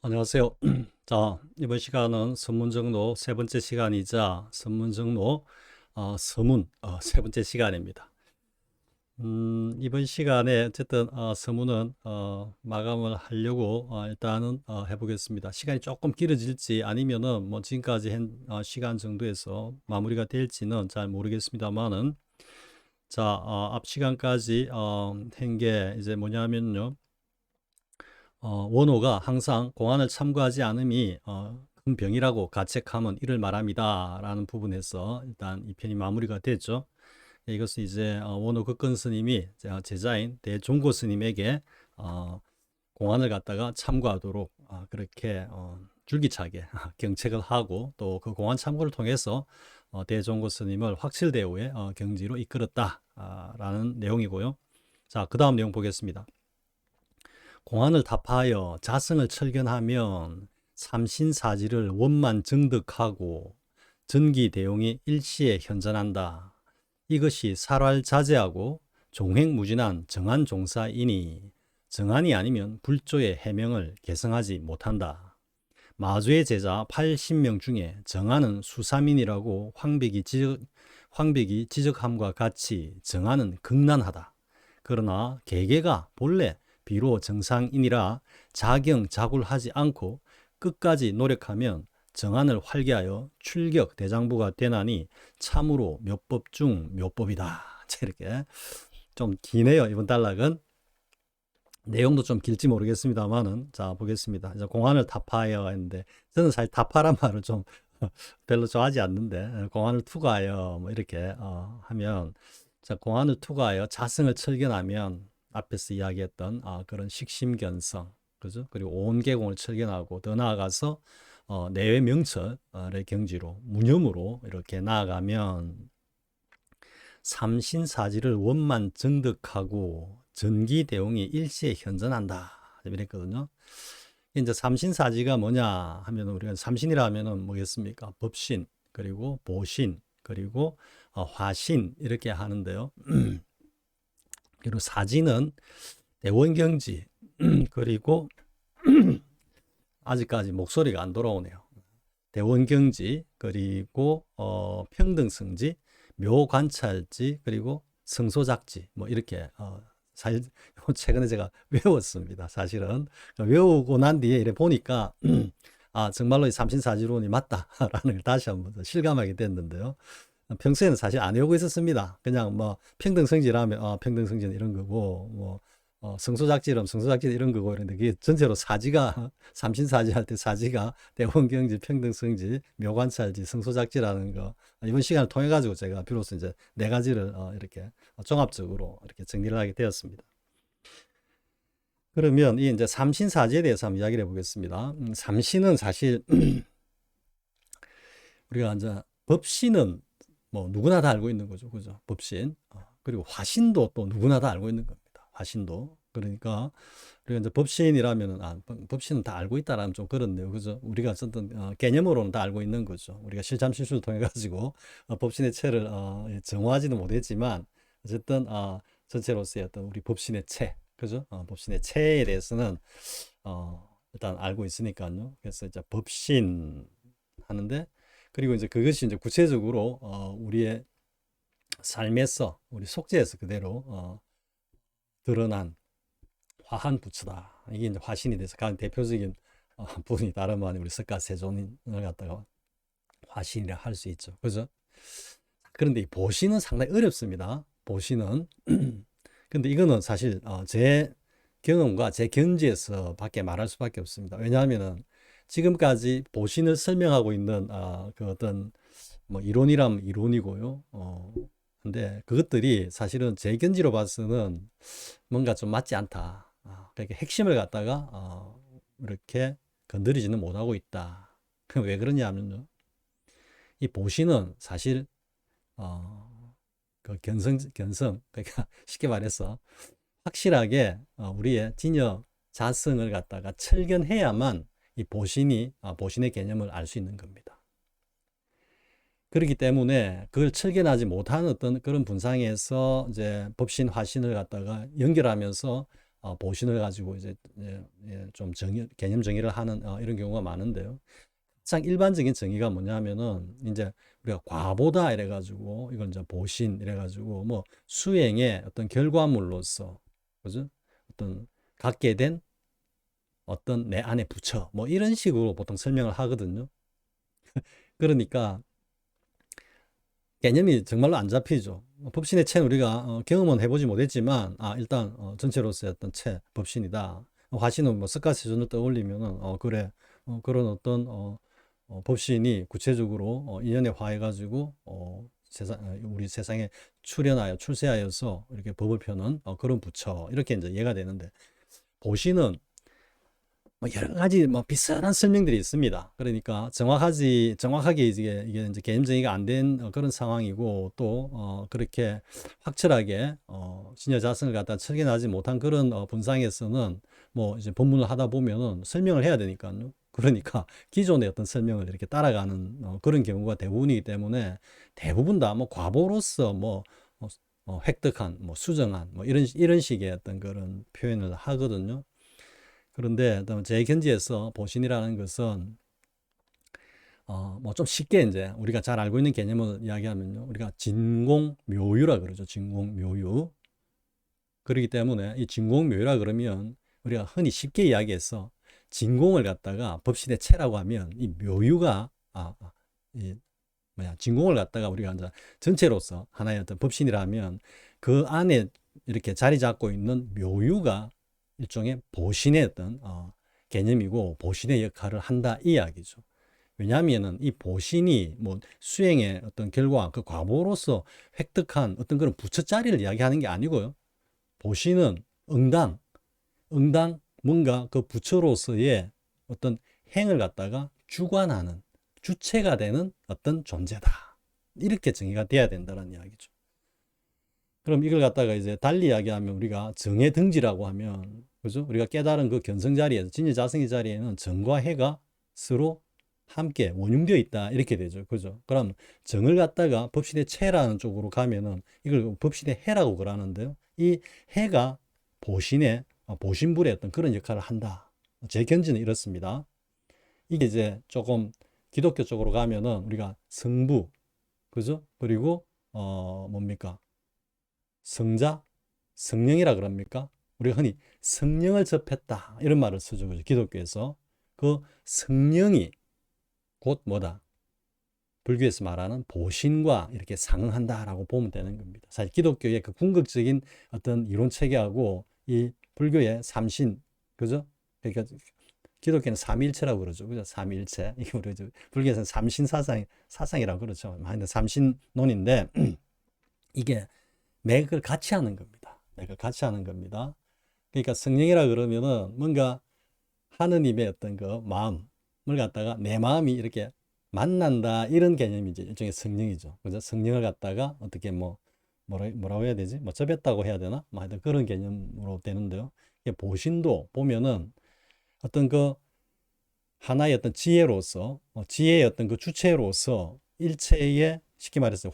안녕하세요. 자, 이번 시간은 선문정로 세 번째 시간이자 선문정로 서문 세 번째 시간입니다. 이번 시간에 어쨌든 서문은 마감을 하려고 일단은 해보겠습니다. 시간이 조금 길어질지 아니면은 뭐 지금까지 한 시간 정도에서 마무리가 될지는 잘 모르겠습니다만은 자, 앞 시간까지 한 게 이제 뭐냐면요. 원호가 항상 공안을 참고하지 않음이 큰 병이라고 가책하면 이를 말합니다. 라는 부분에서 일단 이 편이 마무리가 됐죠. 이것은 이제 원호 극근 스님이 제자인 대종고 스님에게 공안을 갖다가 참고하도록 그렇게 줄기차게 경책을 하고 또 그 공안 참고를 통해서 대종고 스님을 확실대우의 경지로 이끌었다. 라는 내용이고요. 자, 그 다음 내용 보겠습니다. 공안을 답하여 자성을 철견하면 삼신사지를 원만 정득하고 전기대용이 일시에 현전한다. 이것이 살활자제하고 종횡무진한 정한종사이니 정한이 아니면 불조의 해명을 개성하지 못한다. 마주의 제자 80명 중에 정한은 수삼인이라고 황백이 지적함과 같이 정한은 극난하다. 그러나 개개가 본래 비로 정상이니라 자경자굴하지 않고 끝까지 노력하면 정안을 활개하여 출격 대장부가 되나니 참으로 묘법 중 묘법이다. 이렇게 좀 기네요. 이번 단락은 내용도 좀 길지 모르겠습니다만은 자 보겠습니다. 이제 공안을 답하여 했는데 저는 사실 답하란 말을 좀 별로 좋아하지 않는데 공안을 투과하여 뭐 이렇게 하면 자 공안을 투과하여 자성을 철견하면 앞에서 이야기했던 그런 식심견성, 그죠? 그리고 온개공을 철견하고 더 나아가서 내외 명철의 경지로 무념으로 이렇게 나아가면 삼신사지를 원만 정득하고 전기대용이 일시에 현전한다. 이랬거든요. 이제 삼신사지가 뭐냐 하면 우리가 삼신이라 하면은 뭐겠습니까? 법신, 그리고 보신, 그리고 화신 이렇게 하는데요. 그리고 사지는 대원경지 그리고 아직까지 목소리가 안 돌아오네요. 대원경지 그리고 평등성지 묘관찰지 그리고 성소작지 뭐 이렇게 사실 최근에 제가 외웠습니다. 사실은 외우고 난 뒤에 이래 보니까 정말로 이 삼신사지론이 맞다라는 걸 다시 한번 실감하게 됐는데요. 평소에는 사실 안 외우고 있었습니다. 그냥 뭐 평등성지라면 평등성지는 이런 거고 뭐 성소작지라면 성소작지는 이런 거고 이런데 그게 전체로 사지가 삼신사지 할 때 사지가 대원경지, 평등성지, 묘관찰지, 성소작지라는 거 이번 시간을 통해 가지고 제가 비로소 이제 네 가지를 이렇게 종합적으로 이렇게 정리를 하게 되었습니다. 그러면 이 이제 삼신사지에 대해서 한번 이야기를 해보겠습니다. 삼신은 사실 우리가 이제 법신은 뭐 누구나 다 알고 있는 거죠. 그죠? 법신. 그리고 화신도 또 누구나 다 알고 있는 겁니다. 화신도. 그러니까 우리가 이제 법신이라면은 법신은 다 알고 있다라면 좀 그렇네요. 그죠? 우리가 어떤 개념으로는 다 알고 있는 거죠. 우리가 실참실수를 통해 가지고 법신의 체를 정화하지는 못했지만 어쨌든 전체로서의 어떤 우리 법신의 체, 그죠? 법신의 체에 대해서는 일단 알고 있으니까요. 그래서 이제 법신 하는데 그리고 이제 그것이 이제 구체적으로 우리의 삶에서 우리 속죄에서 그대로 드러난 화한 부처다. 이게 이제 화신이 돼서 가장 대표적인 분이 다름 아닌 우리 석가세존을 갖다가 화신이라 할 수 있죠. 그죠? 그런데 이 보신은 상당히 어렵습니다. 보신은. 근데 이거는 사실 제 경험과 제 견지에서 밖에 말할 수밖에 없습니다. 왜냐하면은 지금까지 보신을 설명하고 있는 그 어떤 뭐 이론이라면 이론이고요. 근데 그것들이 사실은 제 견지로 봐서는 뭔가 좀 맞지 않다. 그러니까 핵심을 갖다가 이렇게 건드리지는 못하고 있다. 왜 그러냐면요. 이 보신은 사실 그 견성 그러니까 쉽게 말해서 확실하게 우리의 진여 자성을 갖다가 철견해야만 이 보신의 개념을 알 수 있는 겁니다. 그렇기 때문에 그걸 철견하지 못한 어떤 그런 분상에서 이제 법신, 화신을 갖다가 연결하면서 보신을 가지고 이제 좀 개념 정의를 하는 이런 경우가 많은데요. 가장 일반적인 정의가 뭐냐면은 이제 우리가 과보다 이래가지고 이건 이제 보신 이래가지고 뭐 수행의 어떤 결과물로서 그죠? 어떤 갖게 된 어떤 내 안에 부처 뭐 이런 식으로 보통 설명을 하거든요. 그러니까 개념이 정말로 안 잡히죠. 법신의 체는 우리가 경험은 해보지 못했지만 일단 전체로서의 어떤 체 법신이다. 화신은 뭐 석가시전을 떠올리면은 그래 그런 어떤 법신이 구체적으로 인연에 화해가지고 우리 세상에 출현하여 출세하여서 이렇게 법을 펴는 그런 부처 이렇게 이제 이해가 되는데 보신은 뭐 여러 가지 뭐 비슷한 설명들이 있습니다. 그러니까 정확하게 이게 이제 개념 정의가 안 된 그런 상황이고 또 그렇게 확철하게 신여 자성을 갖다 철개나지 못한 그런 분상에서는 뭐 이제 법문을 하다 보면은 설명을 해야 되니까요. 그러니까 기존의 어떤 설명을 이렇게 따라가는 그런 경우가 대부분이기 때문에 대부분 다 뭐 과보로서 뭐 획득한 뭐 수정한 뭐 이런 식의 어떤 그런 표현을 하거든요. 그런데 제 견지에서 보신이라는 것은 뭐 좀 쉽게 이제 우리가 잘 알고 있는 개념을 이야기하면요. 우리가 진공묘유라 그러죠. 진공묘유. 그렇기 때문에 이 진공묘유라 그러면 우리가 흔히 쉽게 이야기해서 진공을 갖다가 법신의 체라고 하면 이 묘유가 이 진공을 갖다가 우리가 이제 전체로서 하나의 어떤 법신이라면 그 안에 이렇게 자리 잡고 있는 묘유가 일종의 보신의 어떤 개념이고 보신의 역할을 한다 이 이야기죠. 왜냐하면은 이 보신이 뭐 수행의 어떤 결과 그 과보로서 획득한 어떤 그런 부처 자리를 이야기하는 게 아니고요. 보신은 응당 뭔가 그 부처로서의 어떤 행을 갖다가 주관하는 주체가 되는 어떤 존재다. 이렇게 정의가 돼야 된다는 이야기죠. 그럼 이걸 갖다가 이제 달리 이야기하면 우리가 정의 등지라고 하면 그죠? 우리가 깨달은 그 견성 자리에서 진여자성의 자리에는 정과 해가 서로 함께 원융되어 있다 이렇게 되죠. 그죠? 그럼 정을 갖다가 법신의 체라는 쪽으로 가면은 이걸 법신의 해라고 그러는데요. 이 해가 보신의 보신불의 어떤 그런 역할을 한다. 제 견지는 이렇습니다. 이게 이제 조금 기독교 쪽으로 가면은 우리가 성부 그죠? 그리고 뭡니까? 성자, 성령이라 그럽니까? 우리가 흔히 성령을 접했다 이런 말을 쓰죠. 그죠? 기독교에서 그 성령이 곧 뭐다? 불교에서 말하는 보신과 이렇게 상응한다라고 보면 되는 겁니다. 사실 기독교의 그 궁극적인 어떤 이론 체계하고 이 불교의 삼신, 그죠? 그러니까 기독교는 삼위일체라고 그러죠. 그죠? 삼위일체. 이게 우리 불교에서는 삼신 사상이라고 그러죠. 삼신론인데 이게 맥을 같이 하는 겁니다. 맥을 같이 하는 겁니다. 그러니까 성령이라 그러면은 뭔가 하느님의 어떤 그 마음을 갖다가 내 마음이 이렇게 만난다 이런 개념이지 일종의 성령이죠. 그죠? 성령을 갖다가 어떻게 뭐라고 해야 되지? 뭐 접했다고 해야 되나? 뭐 하여튼 그런 개념으로 되는데요. 보신도 보면은 어떤 그 하나의 어떤 지혜로서 지혜의 어떤 그 주체로서 일체의 쉽게 말해서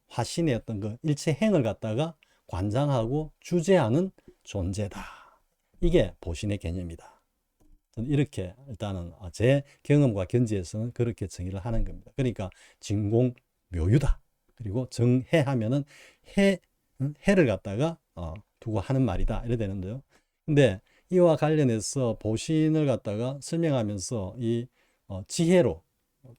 화신의 어떤 그 일체 행을 갖다가 관장하고 주재하는 존재다. 이게 보신의 개념이다. 저는 이렇게 일단은 제 경험과 견지에서는 그렇게 정의를 하는 겁니다. 그러니까 진공묘유다. 그리고 정해하면은 해를 갖다가 두고 하는 말이다. 이래 되는데요. 근데 이와 관련해서 보신을 갖다가 설명하면서 이 지혜로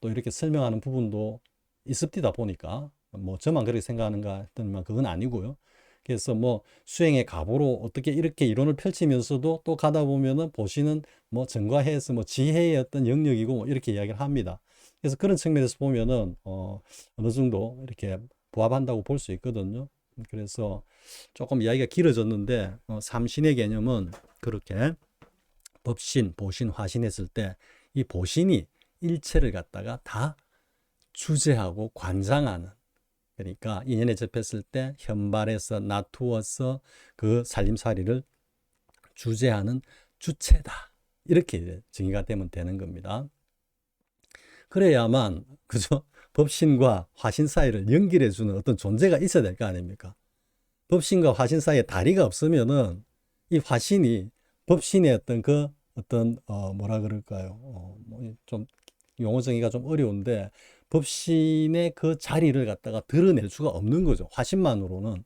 또 이렇게 설명하는 부분도 있습니다 보니까 뭐 저만 그렇게 생각하는가 했더니만 그건 아니고요. 그래서 뭐 수행의 가보로 어떻게 이렇게 이론을 펼치면서도 또 가다 보면은 보시는 뭐 정과해서 뭐 지혜의 어떤 영역이고 뭐 이렇게 이야기를 합니다. 그래서 그런 측면에서 보면은 어느 정도 이렇게 부합한다고 볼 수 있거든요. 그래서 조금 이야기가 길어졌는데 삼신의 개념은 그렇게 법신, 보신, 화신했을 때 이 보신이 일체를 갖다가 다 주재하고 관장하는 그러니까 인연에 접했을 때 현발에서 놔두어서 그 살림살이를 주재하는 주체다. 이렇게 정의가 되면 되는 겁니다. 그래야만 그죠? 법신과 화신 사이를 연결해주는 어떤 존재가 있어야 될 거 아닙니까? 법신과 화신 사이에 다리가 없으면은 이 화신이 법신의 어떤 그 어떤 뭐라 그럴까요? 뭐좀 용어 정의가 좀 어려운데 법신의 그 자리를 갖다가 드러낼 수가 없는 거죠. 화신만으로는.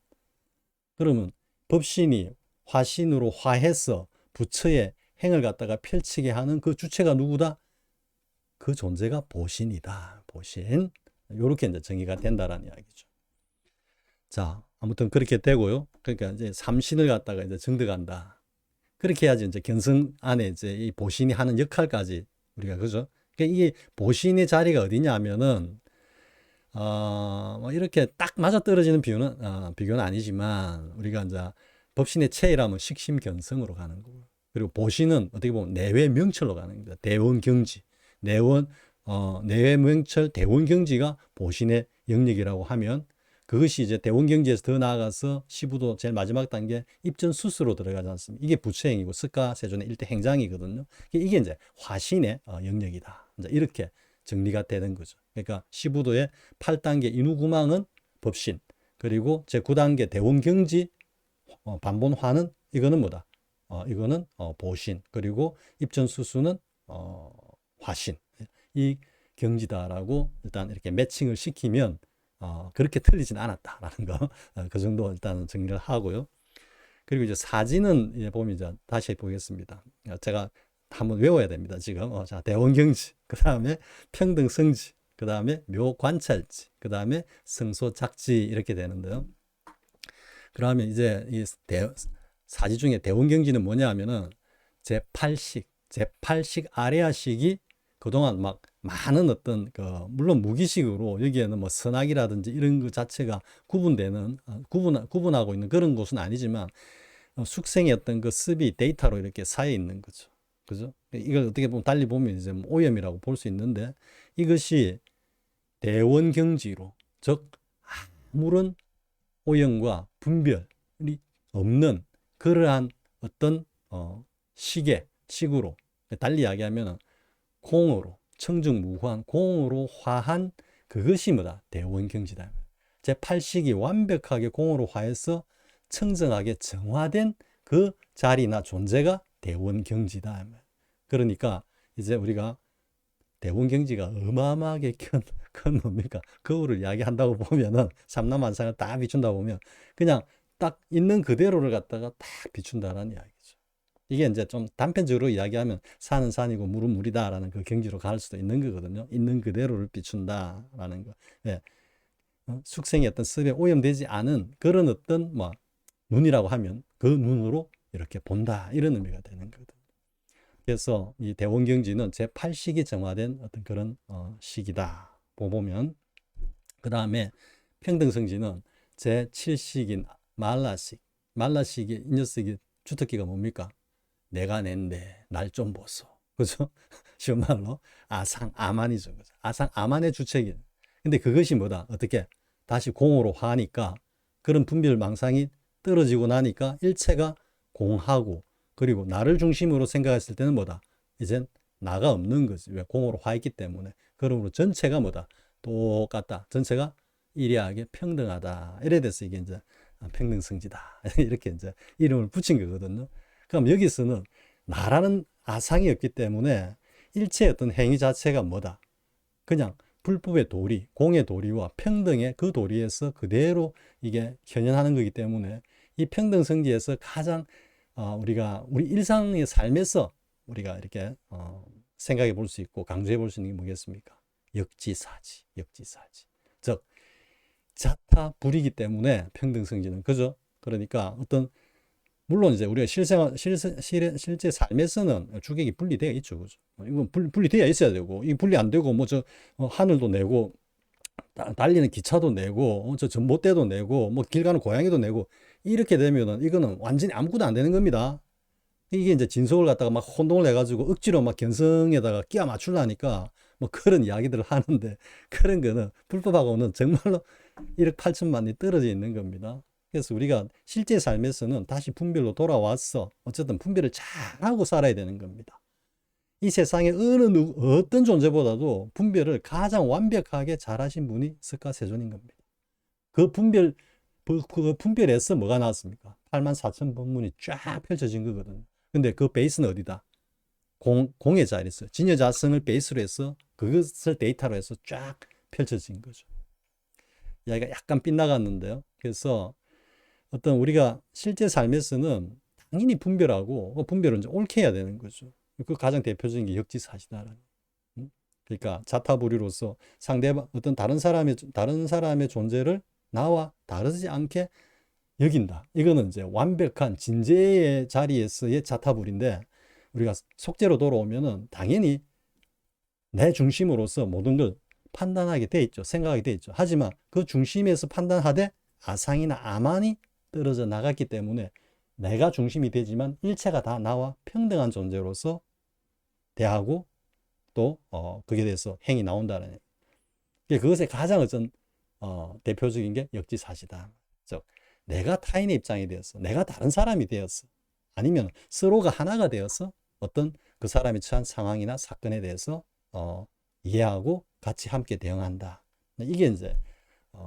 그러면 법신이 화신으로 화해서 부처의 행을 갖다가 펼치게 하는 그 주체가 누구다? 그 존재가 보신이다. 보신. 요렇게 이제 정의가 된다라는 이야기죠. 자, 아무튼 그렇게 되고요. 그러니까 이제 삼신을 갖다가 이제 정득한다. 그렇게 해야지 이제 견성 안에 이제 이 보신이 하는 역할까지 우리가 그죠? 그러니까 이게 보신의 자리가 어디냐면은 뭐 이렇게 딱 맞아 떨어지는 비교는 아니지만 우리가 이제 법신의 체이라면 식심견성으로 가는 거고 그리고 보신은 어떻게 보면 내외 명철로 가는 겁니다. 대원경지, 내외 명철 대원경지가 보신의 영역이라고 하면 그것이 이제 대원경지에서 더 나아가서 시부도 제일 마지막 단계 입전수수로 들어가지 않습니까? 이게 부처행이고 석가세존의 일대 행장이거든요. 이게 이제 화신의 영역이다. 이제 이렇게 정리가 되는 거죠. 그러니까 시부도의 8단계 인후구망은 법신, 그리고 제9단계 대원경지 반본화는 이거는 뭐다? 이거는 보신, 그리고 입전수수는 화신. 이 경지다라고 일단 이렇게 매칭을 시키면 그렇게 틀리진 않았다라는 거, 그 정도 일단 정리를 하고요. 그리고 이제 사진은 이제 보면 이제 다시 보겠습니다. 제가 한번 외워야 됩니다. 지금 자 대원경지, 그 다음에 평등성지, 그 다음에 묘관찰지, 그 다음에 성소작지 이렇게 되는데요. 그러면 이제 이 사지 중에 대원경지는 뭐냐 하면은 제8식 아레아식이 그동안 막 많은 어떤 물론 무기식으로 여기에는 뭐 선악이라든지 이런 것 자체가 구분되는 구분하고 있는 그런 곳은 아니지만 숙생의 어떤 그 습이 데이터로 이렇게 쌓여 있는 거죠. 그죠? 이걸 어떻게 보면 달리 보면 이제 뭐 오염이라고 볼 수 있는데 이것이 대원경지로 즉 아무런 오염과 분별이 없는 그러한 어떤 식으로 달리 이야기하면 공으로 청정무화한 공으로 화한 그것이 뭐다? 대원경지다. 제8식이 완벽하게 공으로 화해서 청정하게 정화된 그 자리나 존재가 대원경지다. 그러니까 이제 우리가 대원경지가 어마어마하게 큰 뭡니까? 거울을 이야기한다고 보면은 삼라만상을 다 비춘다 보면 그냥 딱 있는 그대로를 갖다가 딱 비춘다라는 이야기죠. 이게 이제 좀 단편적으로 이야기하면 산은 산이고 물은 물이다라는 그 경지로 갈 수도 있는 거거든요. 있는 그대로를 비춘다라는 거. 예. 숙생의 어떤 습에 오염되지 않은 그런 어떤 뭐 눈이라고 하면 그 눈으로 이렇게 본다 이런 의미가 되는 거거든요. 그래서 이 대원경지는 제8식이 정화된 어떤 그런 식이다 보면 그 다음에 평등성지는 제7식인 말라식이 이 녀석이 주특기가 뭡니까? 내가 낸데 날 좀 보소. 그죠? 쉬운 말로 아상아만이죠. 그죠? 아상아만의 주체기. 근데 그것이 뭐다? 어떻게? 다시 공으로 화하니까 그런 분별망상이 떨어지고 나니까 일체가 공하고 그리고 나를 중심으로 생각했을 때는 뭐다? 이젠 나가 없는 거지. 왜? 공으로 화했기 때문에. 그러므로 전체가 뭐다? 똑같다. 전체가 일리하게 평등하다. 이래 돼서 이게 이제 평등성지다. 이렇게 이제 이름을 붙인 거거든요. 그럼 여기서는 나라는 아상이 없기 때문에 일체의 어떤 행위 자체가 뭐다? 그냥 불법의 도리, 공의 도리와 평등의 그 도리에서 그대로 이게 현현하는 거기 때문에 이 평등성지에서 가장 우리 일상의 삶에서 우리가 이렇게 생각해 볼 수 있고 강조해 볼 수 있는 게 뭐겠습니까? 역지사지. 즉 자타불이기 때문에 평등성지는 그죠? 그러니까 어떤 물론 이제 우리가 실제 삶에서는 주객이 분리되어 있죠. 그죠? 이건 분리되어 있어야 되고, 이 분리 안 되고, 하늘도 내고, 달리는 기차도 내고, 저 전봇대도 내고, 길 가는 고양이도 내고, 이렇게 되면은 이거는 완전히 아무것도 안 되는 겁니다. 이게 이제 진속을 갖다가 막 혼동을 해가지고 억지로 막 견성에다가 끼워 맞추려니까 그런 이야기들을 하는데, 그런 거는 불법하고는 정말로 1억 8천만이 떨어져 있는 겁니다. 그래서 우리가 실제 삶에서는 다시 분별로 돌아와서 어쨌든 분별을 잘하고 살아야 되는 겁니다. 이 세상에 어떤 존재보다도 분별을 가장 완벽하게 잘하신 분이 석가세존인 겁니다. 그 그 분별해서 뭐가 나왔습니까? 84,000번문이 쫙 펼쳐진 거거든요. 근데 그 베이스는 어디다? 공의 자리에 있어요. 진여자성을 베이스로 해서 그것을 데이터로 해서 쫙 펼쳐진 거죠. 이야기가 약간 빗나갔는데요. 그래서 어떤 우리가 실제 삶에서는 당연히 분별하고 그 분별은 이제 옳게 해야 되는 거죠. 그 가장 대표적인 게 역지사지다라는. 그러니까 자타불이로서 상대방 어떤 다른 사람의 존재를 나와 다르지 않게 여긴다. 이거는 이제 완벽한 진재의 자리에서의 자타불인데 우리가 속죄로 돌아오면은 당연히 내 중심으로서 모든 걸 판단하게 돼 있죠. 생각하게 돼 있죠. 하지만 그 중심에서 판단하되 아상이나 아만이 떨어져 나갔기 때문에 내가 중심이 되지만 일체가 다 나와 평등한 존재로서 대하고 또 그게 대해서 행이 나온다는 얘기. 그것의 가장 어떤 대표적인 게 역지사지다. 즉 내가 타인의 입장이 되었어. 내가 다른 사람이 되었어. 아니면 서로가 하나가 되어서 어떤 그 사람이 처한 상황이나 사건에 대해서 이해하고 같이 함께 대응한다. 이게 이제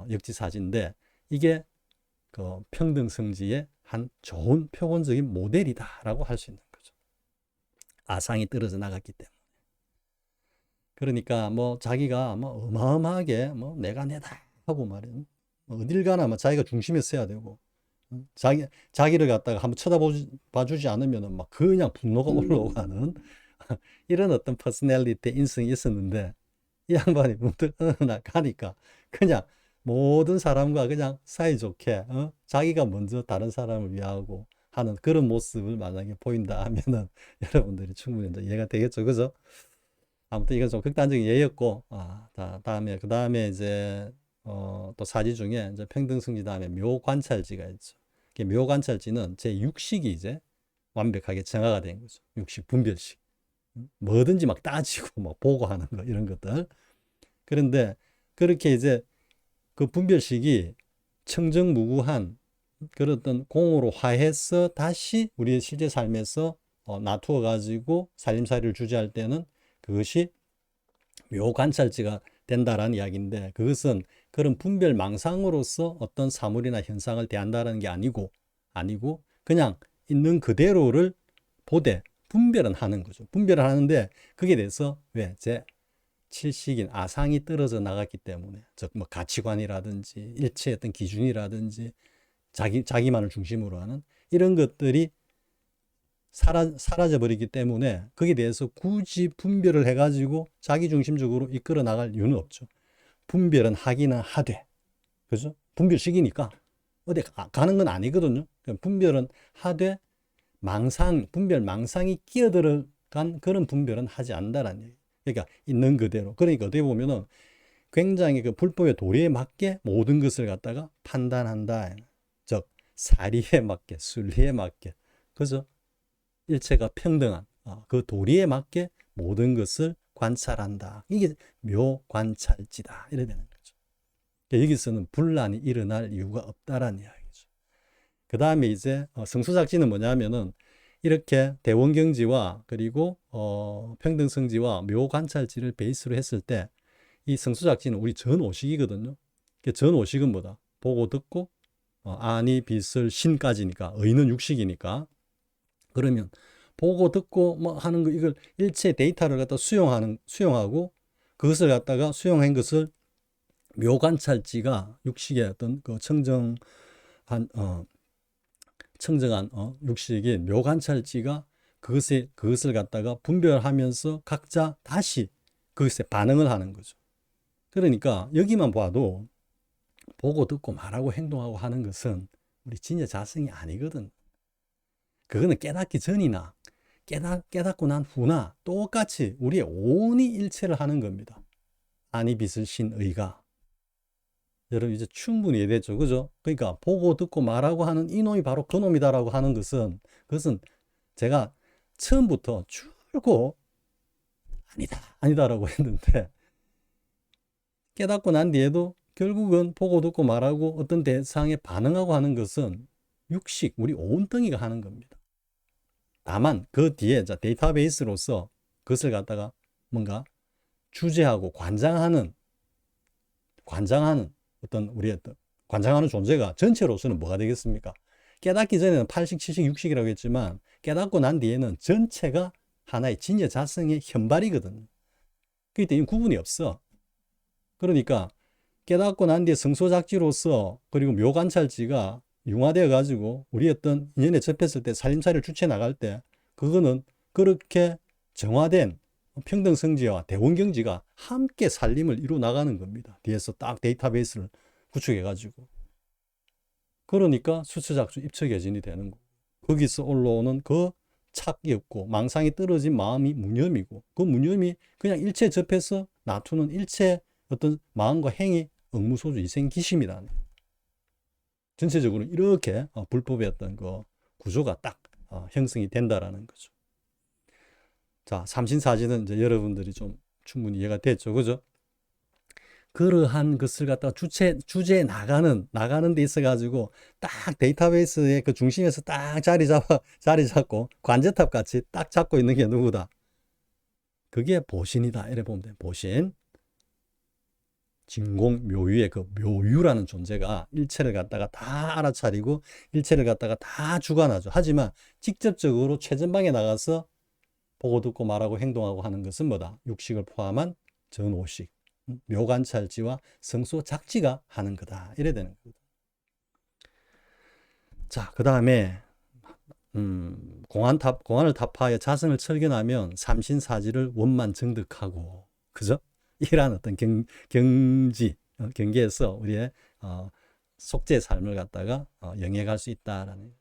역지사지인데 이게 그 평등성지의 한 좋은 표본적인 모델이다라고 할 수 있는 거죠. 아상이 떨어져 나갔기 때문에. 그러니까 뭐 자기가 뭐 어마어마하게 뭐 내가 내다 하고 말이야. 어딜 가나 뭐 자기가 중심에 서야 되고 자기를 갖다가 한번 쳐다봐주지 않으면은 막 그냥 분노가 올라오가는 이런 어떤 퍼스널리티 인성이 있었는데 이 양반이 문득 어느 날 가니까 그냥 모든 사람과 그냥 사이좋게 자기가 먼저 다른 사람을 위하고 하는 그런 모습을 만약에 보인다 하면은 여러분들이 충분히 이제 이해가 되겠죠, 그죠? 아무튼 이건 좀 극단적인 예였고, 그 다음에 이제 또 사지 중에 이제 평등성지 다음에 묘관찰지가 있죠. 묘관찰지는 제 육식이 이제 완벽하게 정화가 된 거죠. 육식 분별식. 뭐든지 막 따지고 막 보고하는 거 이런 것들. 그런데 그렇게 이제 그 분별식이 청정무구한 그런 어떤 공으로 화해서 다시 우리의 실제 삶에서 놔두어 가지고 살림살이를 주재할 때는 그것이 묘관찰지가 된다라는 이야기인데 그것은 그런 분별망상으로서 어떤 사물이나 현상을 대한다는 게 아니고 그냥 있는 그대로를 보되 분별은 하는 거죠. 분별을 하는데 그게 대해서 왜? 제 칠식인 아상이 떨어져 나갔기 때문에 즉 뭐 가치관이라든지 일체의 어떤 기준이라든지 자기만을 중심으로 하는 이런 것들이 사라져 버리기 때문에 거기에 대해서 굳이 분별을 해가지고 자기중심적으로 이끌어 나갈 이유는 없죠. 분별은 하기는 하되, 그죠? 분별식이니까 어디 가는 건 아니거든요. 분별은 하되 분별 망상이 끼어들어간 그런 분별은 하지 않는다라는 얘기. 그러니까 있는 그대로. 그러니까 어떻게 보면은 굉장히 그 불법의 도리에 맞게 모든 것을 갖다가 판단한다. 즉 사리에 맞게, 순리에 맞게, 그죠? 일체가 평등한 그 도리에 맞게 모든 것을 관찰한다. 이게 묘관찰지다. 이래 되는 거죠. 여기서는 분란이 일어날 이유가 없다라는 이야기죠. 그 다음에 이제 성수작지는 뭐냐면은 이렇게 대원경지와 그리고 평등성지와 묘관찰지를 베이스로 했을 때 이 성수작지는 우리 전오식이거든요. 전오식은 뭐다? 보고 듣고 아니 빛을 신까지니까 의는 육식이니까 그러면 보고 듣고 뭐 하는 거 이걸 일체 데이터를 갖다 수용하고 그것을 갖다가 수용한 것을 묘관찰지가 육식의 어떤 그 청정한 육식인 묘관찰지가 그것을 갖다가 분별하면서 각자 다시 그것에 반응을 하는 거죠. 그러니까 여기만 봐도 보고 듣고 말하고 행동하고 하는 것은 우리 진여 자성이 아니거든. 그거는 깨닫기 전이나 깨닫고 난 후나 똑같이 우리의 온이 일체를 하는 겁니다. 아니 빛을 신 의가. 여러분 이제 충분히 이해됐죠, 그죠? 그러니까 보고 듣고 말하고 하는 이놈이 바로 그놈이다라고 하는 것은 그것은 제가 처음부터 줄고 아니다라고 했는데 깨닫고 난 뒤에도 결국은 보고 듣고 말하고 어떤 대상에 반응하고 하는 것은 육식, 우리 온덩이가 하는 겁니다. 다만 그 뒤에 데이터베이스로서 그것을 갖다가 뭔가 주재하고 관장하는 어떤 우리의 관장하는 존재가 전체로서는 뭐가 되겠습니까? 깨닫기 전에는 8식, 7식, 6식이라고 했지만 깨닫고 난 뒤에는 전체가 하나의 진여 자성의 현발이거든요. 그렇기 때문에 구분이 없어. 그러니까 깨닫고 난 뒤에 성소작지로서 그리고 묘관찰지가 융화되어 가지고 우리 어떤 인연에 접했을 때 살림살이를 주체 나갈 때 그거는 그렇게 정화된 평등성지와 대원경지가 함께 살림을 이루어 나가는 겁니다. 뒤에서 딱 데이터베이스를 구축해 가지고. 그러니까 수처작주 입처계진이 되는 거고, 거기서 올라오는 그 착이 없고 망상이 떨어진 마음이 무념이고, 그 무념이 그냥 일체 접해서 놔두는 일체 어떤 마음과 행위 응무소주 이생기심이라는, 전체적으로 이렇게 불법의 어떤 그 구조가 딱 형성이 된다라는 거죠. 자, 삼신사지는 이제 여러분들이 좀 충분히 이해가 됐죠, 그죠? 그러한 것을 갖다가 주제에 나가는 데 있어가지고 딱 데이터베이스의 그 중심에서 딱 자리 잡고 관제탑 같이 딱 잡고 있는 게 누구다? 그게 보신이다. 이래 보면 돼. 보신. 진공 묘유의 그 묘유라는 존재가 일체를 갖다가 다 알아차리고 일체를 갖다가 다 주관하죠. 하지만 직접적으로 최전방에 나가서 보고 듣고 말하고 행동하고 하는 것은 뭐다? 육식을 포함한 전오식. 묘관찰지와 성소작지가 하는 거다. 이래 되는 거거든. 자, 그 다음에 공안을 타파하여 자성을 철견하면 삼신사지를 원만 정득하고, 그죠? 이러한 어떤 경지에서 우리의 속죄의 삶을 갖다가 영해갈 수 있다라는.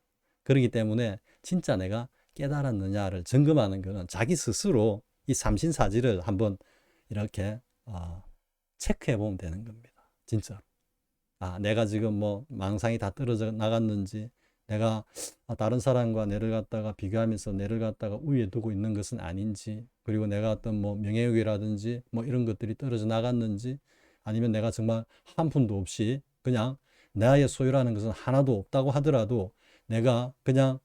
그렇기 때문에 진짜 내가 깨달았느냐를 점검하는 것은 자기 스스로 이 삼신사지를 한번 이렇게 체크해 보면 되는 겁니다. 진짜로. 내가 지금 뭐 망상이 다 떨어져 나갔는지, 내가 다른 사람과 내를 갖다가 비교하면서 내를 갖다가 우위에 두고 있는 것은 아닌지, 그리고 내가 어떤 뭐 명예욕이라든지 뭐 이런 것들이 떨어져 나갔는지, 아니면 내가 정말 한 푼도 없이 그냥 나의 소유라는 것은 하나도 없다고 하더라도 내가 그냥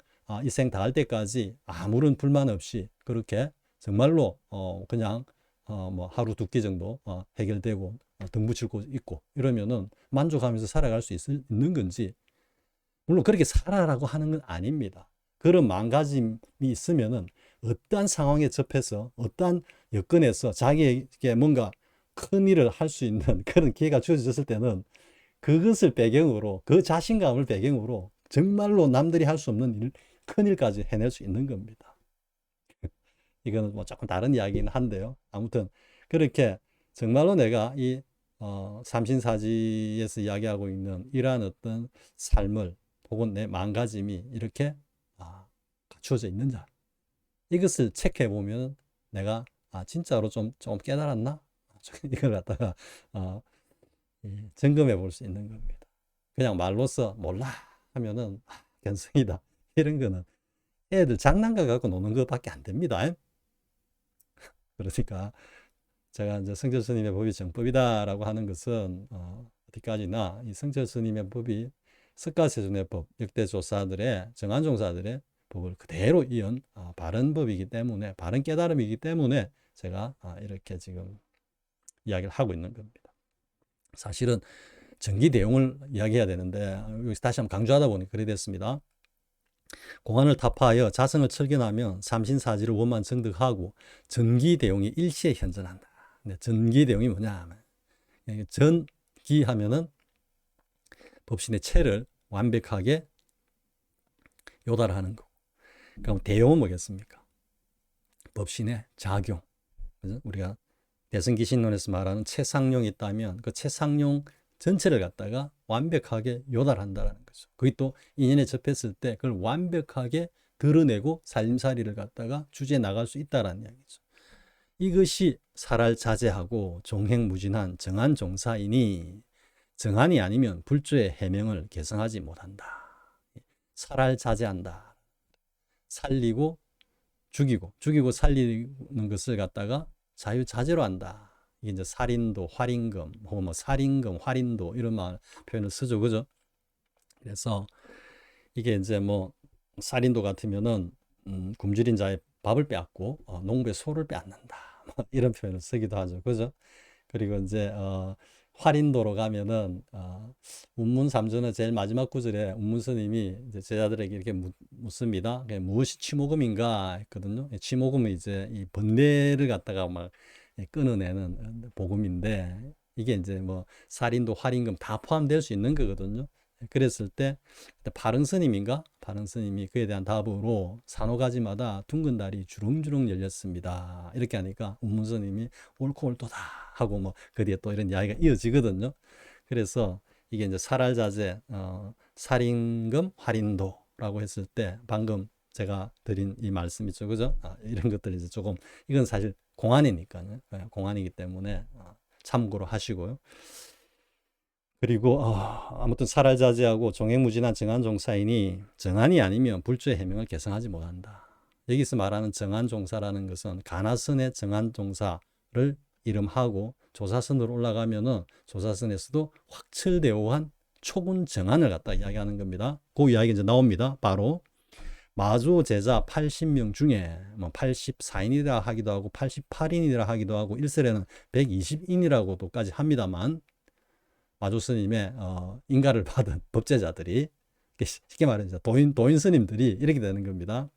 이 생 다할 때까지 아무런 불만 없이 그렇게 정말로 그냥 뭐 하루 두 끼 정도 해결되고 등 붙일 곳 있고 이러면은 만족하면서 살아갈 수 있는 건지, 물론 그렇게 살아라고 하는 건 아닙니다. 그런 마음가짐이 있으면은 어떠한 상황에 접해서 어떠한 여건에서 자기에게 뭔가 큰 일을 할 수 있는 그런 기회가 주어졌을 때는 그것을 배경으로, 그 자신감을 배경으로 정말로 남들이 할 수 없는 일, 큰 일까지 해낼 수 있는 겁니다. 이거는 뭐 조금 다른 이야기긴 한데요. 아무튼 그렇게 정말로 내가 이 삼신사지에서 이야기하고 있는 이러한 어떤 삶을 혹은 내 마음가짐이 이렇게 갖추어져 있는지, 이것을 체크해 보면 내가 진짜로 좀 깨달았나? 이걸 갖다가 점검해 볼 수 있는 겁니다. 그냥 말로써 몰라 하면은 견성이다 이런 거는 애들 장난감 갖고 노는 것밖에 안 됩니다. 그러니까 제가 이제 성철 스님의 법이 정법이다라고 하는 것은 어디까지나 이 성철 스님의 법이 석가세존의 법, 역대 조사들의 정한종사들의 법을 그대로 이은 바른 법이기 때문에, 바른 깨달음이기 때문에 제가 이렇게 지금 이야기를 하고 있는 겁니다. 사실은 전기 대용을 이야기해야 되는데 여기서 다시 한번 강조하다 보니 그래 됐습니다. 공안을 타파하여 자성을 철견하면 삼신사지를 원만 정득하고 전기대용이 일시에 현존한다. 근데 전기대용이 뭐냐 하면, 전기하면은 법신의 체를 완벽하게 요달하는 거고, 그럼 대용은 뭐겠습니까? 법신의 작용. 그죠? 우리가 대성기신론에서 말하는 체상용이 있다면 그 체상용 전체를 갖다가 완벽하게 요달한다라는 거죠. 그게 또 인연에 접했을 때 그걸 완벽하게 드러내고 살림살이를 갖다가 주제에 나갈 수 있다라는 이야기죠. 이것이 살알자제하고 종행무진한 정한종사이니 정한이 아니면 불조의 해명을 개성하지 못한다. 살알자제한다. 살리고 죽이고 살리는 것을 갖다가 자유자재로 한다. 이게 이제 살인도, 활인금, 혹은 뭐 살인금, 활인도 이런 표현을 쓰죠, 그죠? 그래서 이게 이제 뭐 살인도 같으면은 굶주린 자의 밥을 빼앗고 농부의 소를 빼앗는다. 이런 표현을 쓰기도 하죠, 그죠? 그리고 이제 활인도로 가면은 운문 3전의 제일 마지막 구절에 운문 스님이 이제 제자들에게 이렇게 묻습니다. 무엇이 취모금인가 했거든요. 취모금은 이제 이 번뇌를 갖다가 막 끊어내는 복음인데 이게 이제 뭐 살인도 활임금 다 포함될 수 있는 거거든요. 그랬을 때 바른 스님인가? 바른 스님이 그에 대한 답으로 산호가지마다 둥근 달이 주렁주렁 열렸습니다. 이렇게 하니까 운문 스님이 옳고 옳도다 하고 뭐 그 뒤에 또 이런 이야기가 이어지거든요. 그래서 이게 이제 살알자재, 살인금, 활인도라고 했을 때 방금 제가 드린 이 말씀 있죠, 그죠? 이런 것들이 이제 조금 이건 사실 공안이니까요. 공안이기 때문에 참고로 하시고요. 그리고 아무튼 살알자재하고 종횡무진한 정한종사이니 정한이 아니면 불주의 해명을 개성하지 못한다. 여기서 말하는 정한종사라는 것은 가나선의 정한종사를 이름하고 조사선으로 올라가면은 조사선에서도 확철대오한 초군 정한을 갖다 이야기하는 겁니다. 그 이야기 이제 나옵니다. 바로 마조 제자 80명 중에 뭐 84인이라 하기도 하고 88인이라 하기도 하고 일설에는 120인이라고도까지 합니다만 마조 스님의 인가를 받은 법제자들이 쉽게 말해서 도인 스님들이 이렇게 되는 겁니다.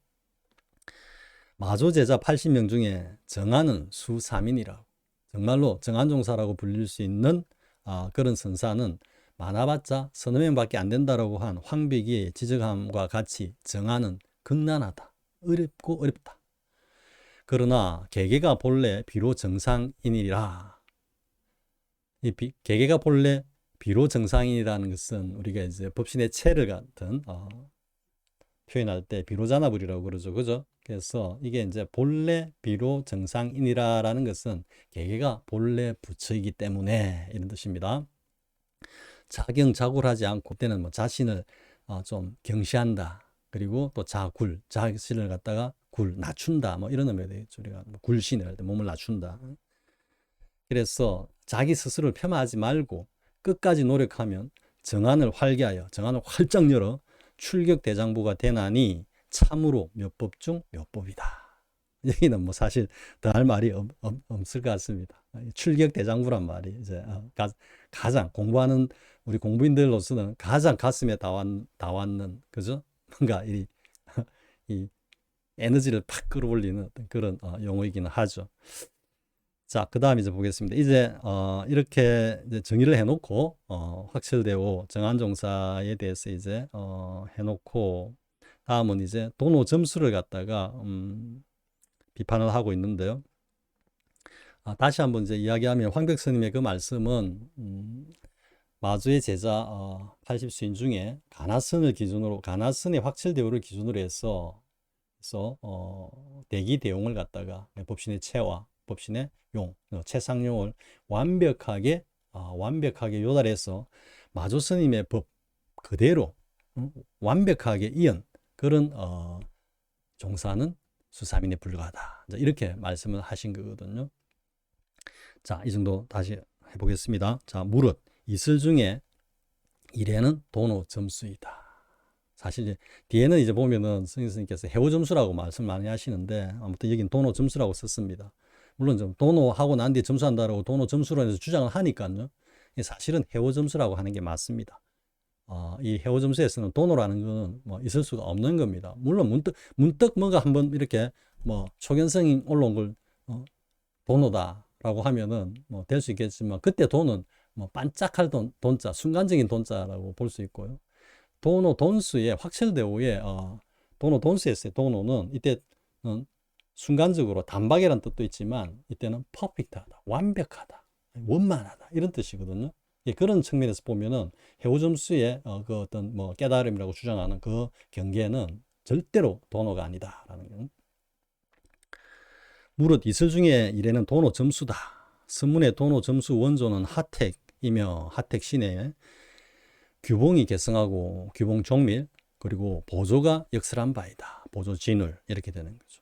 마조 제자 80명 중에 정한은 수삼인이라고 정말로 정한종사라고 불릴 수 있는 그런 선사는 많아봤자 서너 명밖에 안 된다라고 한 황백이의 지적함과 같이 정한은 극난하다. 어렵고 어렵다. 그러나 개개가 본래 비로 정상인이라. 이 개개가 본래 비로 정상인이라는 것은 우리가 이제 법신의 체를 같은 표현할 때 비로자나불이라고 그러죠. 그죠? 그래서 이게 이제 본래 비로 정상인이라는 것은 개개가 본래 부처이기 때문에 이런 뜻입니다. 자경자굴하지 않고 그때는 뭐 자신을 좀 경시한다. 그리고 또 자굴, 자신을 갖다가 낮춘다. 뭐 이런 의미가 되겠죠. 우리가 뭐 굴신을 할 때 몸을 낮춘다. 그래서 자기 스스로를 폄하하지 말고 끝까지 노력하면 정한을 활개하여 정한을 활짝 열어 출격대장부가 되나니 참으로 몇 법 중 몇 법이다. 여기는 뭐 사실 더 할 말이 없을 것 같습니다. 출격대장부란 말이 이제 가장 공부하는 우리 공부인들로서는 가장 가슴에 닿는 그죠? 뭔가 이 에너지를 팍 끌어올리는 어떤 그런 용어이기는 하죠. 자, 그 다음 이제 보겠습니다. 이제 이렇게 이제 정의를 해놓고 확철대오 정한종사에 대해서 이제 해놓고 다음은 이제 도노 점수를 갖다가 비판을 하고 있는데요. 다시 한번 이제 이야기하면 황백 스님의 그 말씀은 마주의 제자 80수인 중에 가나선을 기준으로 가나선의 확철대오를 기준으로 해서 대기 대용을 갖다가 법신의 체와 법신의 용, 체상용을 완벽하게 요달해서 마조 스님의 법 그대로 완벽하게 이은 그런 종사는 수삼인에 불과하다. 이렇게 말씀을 하신 거거든요. 자, 이 정도 다시 해보겠습니다. 자, 무릇 이슬 중에 일에는 도노 점수이다. 사실 이제 뒤에는 이제 보면은 스님께서 해오 점수라고 말씀 많이 하시는데 아무튼 여긴 도노 점수라고 썼습니다. 물론 좀 도노하고 난 뒤에 점수한다라고 도노 점수로 해서 주장을 하니까요. 사실은 해오 점수라고 하는 게 맞습니다. 이 해오 점수에서는 도노라는 거는 뭐 있을 수가 없는 겁니다. 물론 문득 뭐가 한번 이렇게 뭐 초견성이 올라온 걸 도노다라고 하면은 뭐 될 수 있겠지만 그때 도는 뭐 반짝할 돈자, 순간적인 돈자라고 볼 수 있고요. 도노 돈수의 확철대오의 도노 돈수에서의 도노는 이때는 순간적으로 단박이라는 뜻도 있지만 이때는 퍼펙트하다, 완벽하다, 원만하다 이런 뜻이거든요. 그런 측면에서 보면은 해오점수의 그 어떤 뭐 깨달음이라고 주장하는 그 경계는 절대로 도노가 아니다라는 거. 무릇 이슬 중에 이래는 도노 점수다. 선문의 도노 점수 원조는 하택이며 하택신의 규봉이 개성하고 규봉 종밀 그리고 보조가 역설한 바이다. 보조 진울 이렇게 되는 거죠.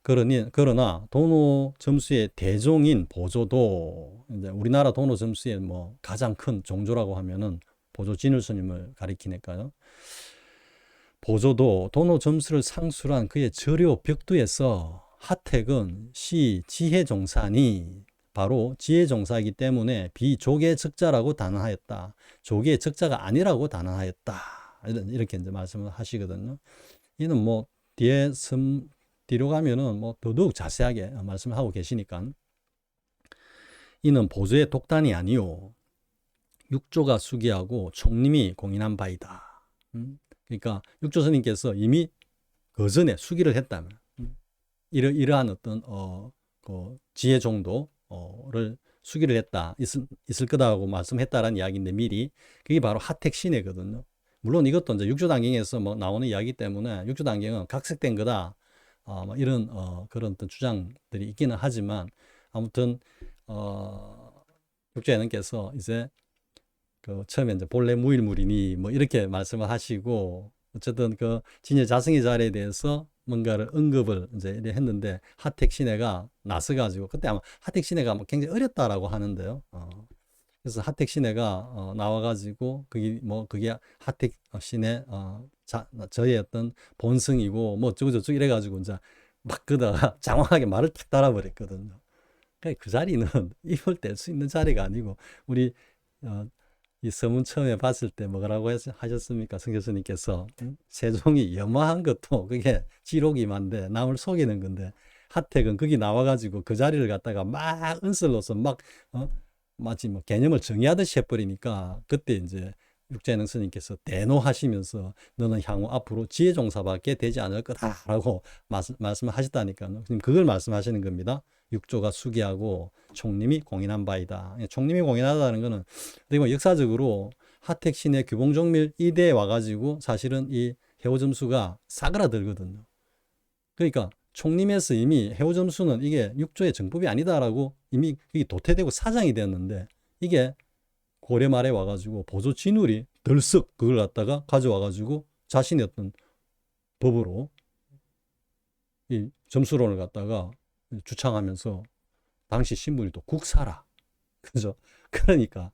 그러나 도노 점수의 대종인 보조도 이제 우리나라 도노 점수의 뭐 가장 큰 종조라고 하면은 보조 진울 스님을 가리키니까요. 보조도 도노 점수를 상술한 그의 저료 벽두에서 하택은 시 지혜 종사니 바로 지혜종사이기 때문에 비조계 적자라고 단언하였다. 조계의 적자가 아니라고 단언하였다. 이렇게 이제 말씀을 하시거든요. 이는 뭐 뒤로 가면은 뭐 더더욱 자세하게 말씀을 하고 계시니까, 이는 보조의 독단이 아니요 육조가 수기하고 총림이 공인한 바이다. 그러니까 육조 스님께서 이미 그 전에 수기를 했다면, 이러한 어떤 그 지혜 정도를 수기를 했다, 있을 거다라고 말씀했다라는 이야기인데, 미리 그게 바로 하택신해거든요. 물론 이것도 이제 육조단경에서 뭐 나오는 이야기 때문에 육조단경은 각색된 거다, 뭐 이런 그런 어떤 주장들이 있기는 하지만, 아무튼 육조예능께서 이제 그 처음에 이제 본래 무일물이니 뭐 이렇게 말씀을 하시고, 어쨌든 그 진여 자승의 자리에 대해서 뭔가를 언급을 이제 이래 했는데, 하택신해가 나서가지고, 그때 아마 하택신해가 뭐 굉장히 어렸다라고 하는데요. 그래서 하택신해가 나와가지고 그게 하택신해 저의 어떤 본성이고 뭐 어쩌고저쩌고 이래가지고 이제 막 그러다가 장황하게 말을 탁 달아버렸거든요. 그러니까 그 자리는 입을 뗄 수 있는 자리가 아니고, 우리 이 서문 처음에 봤을 때 뭐라고 하셨습니까? 성 교수님께서 세종이 염화한 것도 그게 지록이만데 남을 속이는 건데, 하택은 거기 나와가지고 그 자리를 갖다가 막 은설로서 막 마치 뭐 개념을 정의하듯이 해버리니까, 그때 이제 육자예능 스님께서 대노하시면서 너는 향후 앞으로 지혜종사밖에 되지 않을 거다라고 말씀을 하셨다니까요. 지금 그걸 말씀하시는 겁니다. 육조가 수기하고 총림이 공인한 바이다. 총림이 공인하다는 거는 역사적으로 하택신의 규봉종밀 이대에 와가지고 사실은 이 해오점수가 사그라들거든요. 그러니까 총림에서 이미 해오점수는 이게 육조의 정법이 아니다라고 이미 이게 도태되고 사장이 되었는데, 이게 고려 말에 와가지고 보조 진울이 덜썩 그걸 갖다가 가져와가지고 자신의 어떤 법으로 이 점수론을 갖다가 주창하면서, 당시 신분이 또 국사라. 그죠? 그러니까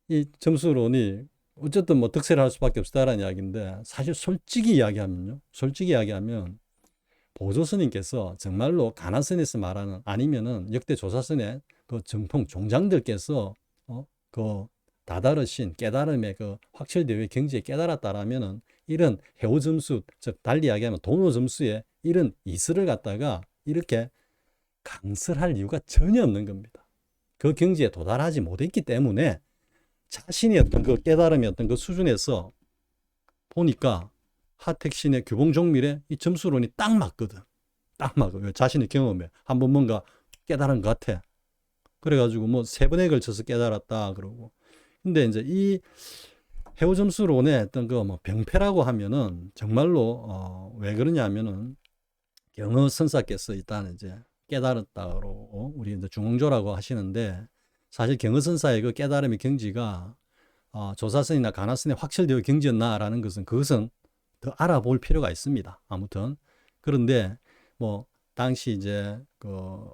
이 점수론이 어쨌든 뭐 득세를 할 수밖에 없다라는 이야기인데, 사실 솔직히 이야기하면 보조 스님께서 정말로 가난 스님에서 말하는, 아니면은 역대 조사선의 그 정통 종장들께서 그 다다르신 깨달음의 그 확철대오의 경지에 깨달았다라면은, 이런 해오점수, 즉 달리 이야기하면 돈오점수에 이런 이슬을 갖다가 이렇게 강설할 이유가 전혀 없는 겁니다. 그 경지에 도달하지 못했기 때문에 자신의 어떤 그 깨달음의 어떤 그 수준에서 보니까 하택신의 규봉종밀의 이 점수론이 딱 맞거든. 딱 맞아. 자신의 경험에 한번 뭔가 깨달은 것 같아. 그래가지고 뭐 3번에 걸쳐서 깨달았다 그러고. 근데 이제 이 해오점수론의 어떤 그 뭐 병폐라고 하면은 정말로 왜 그러냐면은, 경허 선사께서 일단 이제 깨달았다고 우리 이제 중흥조라고 하시는데, 사실 경허 선사의 그 깨달음의 경지가 조사선이나 가나선에 확철되어 경지였나라는 것은, 그것은 더 알아볼 필요가 있습니다. 아무튼 그런데 뭐 당시 이제 그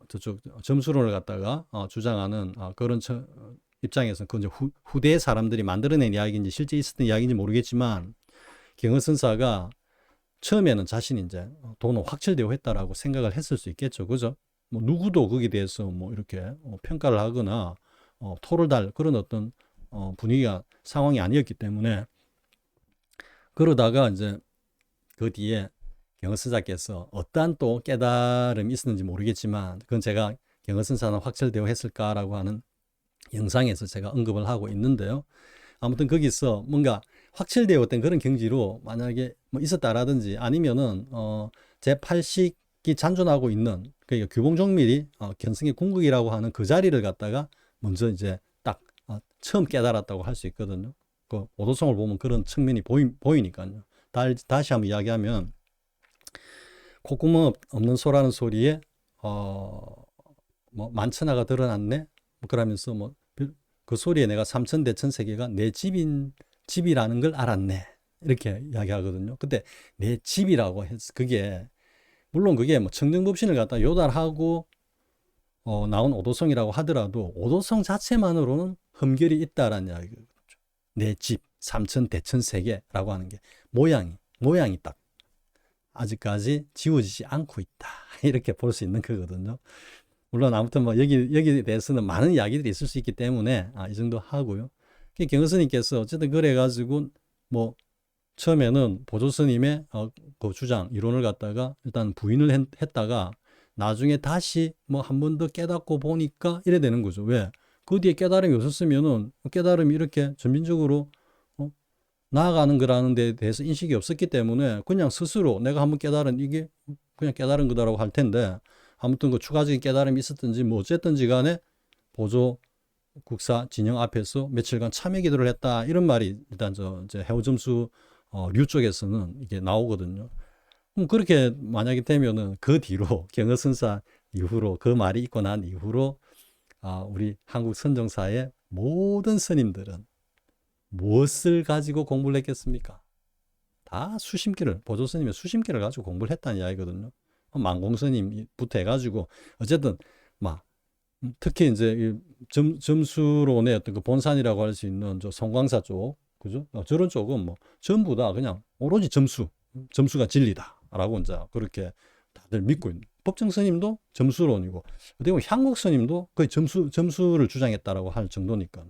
저쪽 점수론을 갖다가 주장하는 그런 입장에서는 그 이제 후대 사람들이 만들어낸 이야기인지 실제 있었던 이야기인지 모르겠지만, 경허 선사가 처음에는 자신이 이제 돈을 확철되어 했다라고 생각을 했을 수 있겠죠. 그죠? 뭐 누구도 거기에 대해서 뭐 이렇게 평가를 하거나 토를 달 그런 어떤 분위기가 상황이 아니었기 때문에, 그러다가 이제 그 뒤에 경허선사께서 어떠한 또 깨달음이 있었는지 모르겠지만, 그건 제가 경허선사는 확철되어 했을까라고 하는 영상에서 제가 언급을 하고 있는데요. 아무튼 거기서 뭔가 확철되었던 그런 경지로 만약에 뭐 있었다라든지, 아니면은 제8식이 잔존하고 있는, 그러니까 규봉종밀이 견성의 궁극이라고 하는 그 자리를 갖다가 먼저 이제 딱 처음 깨달았다고 할 수 있거든요. 그 오도성을 보면 그런 측면이 보이니까요. 다시 한번 이야기하면, 콧구멍 없는 소라는 소리에 뭐 만천하가 드러났네, 뭐 그러면서 뭐 그 소리에 내가 삼천대천세계가 내 집이라는 걸 알았네, 이렇게 이야기하거든요. 근데 내 집이라고 해서 그게, 물론 그게 뭐 청정법신을 갖다 요달하고 나온 오도성이라고 하더라도, 오도성 자체만으로는 흠결이 있다라는 이야기거든요. 내 집, 삼천대천세계라고 하는 게 모양이 딱 아직까지 지워지지 않고 있다, 이렇게 볼 수 있는 거거든요. 물론 아무튼 뭐 여기에 대해서는 많은 이야기들이 있을 수 있기 때문에 이 정도 하고요. 경은 스님께서 어쨌든 그래가지고 뭐 처음에는 보조 스님의 그 주장 이론을 갖다가 일단 부인을 했다가 나중에 다시 뭐 한 번 더 깨닫고 보니까 이래 되는 거죠. 왜? 그 뒤에 깨달음이 없었으면은 깨달음이 이렇게 전민적으로 나아가는 거라는 데 대해서 인식이 없었기 때문에 그냥 스스로 내가 한번 깨달은 이게 그냥 깨달은 거다라고 할 텐데, 아무튼 그 추가적인 깨달음이 있었든지 뭐 어쨌든지 간에 보조 국사 진영 앞에서 며칠간 참회 기도를 했다, 이런 말이 일단 이제 해오점수 류 쪽에서는 이게 나오거든요. 그렇게 만약에 되면은 그 뒤로 경허선사 이후로 그 말이 있고 난 이후로 우리 한국 선정사의 모든 스님들은 무엇을 가지고 공부를 했겠습니까? 다 수심기를, 보조 스님의 수심기를 가지고 공부를 했다는 이야기거든요. 만공 스님부터 해가지고 어쨌든 막 특히 이제 점수론의 어떤 그 본산이라고 할 수 있는 저 송광사 쪽, 그죠? 저런 쪽은 뭐 전부 다 그냥 오로지 점수가 진리다라고 이제 그렇게 다들 믿고 있는. 법정 스님도 점수론이고, 어떻게 보면 향국 스님도 거의 점수를 주장했다라고 할 정도니까.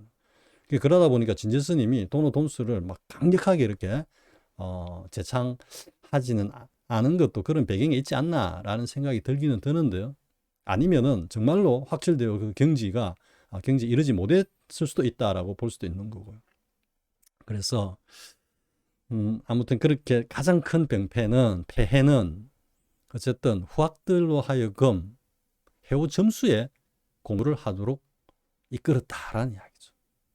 그러다 보니까 진제 스님이 도노 돈수를 막 강력하게 이렇게 제창하지는 않은 것도 그런 배경이 있지 않나라는 생각이 들기는 드는데요. 아니면은 정말로 확실대로 그 경지 이르지 못했을 수도 있다라고 볼 수도 있는 거고요. 그래서 아무튼 그렇게 가장 큰 폐해는 어쨌든 후학들로 하여금 해오 점수에 공부를 하도록 이끌었다라는 이야기죠.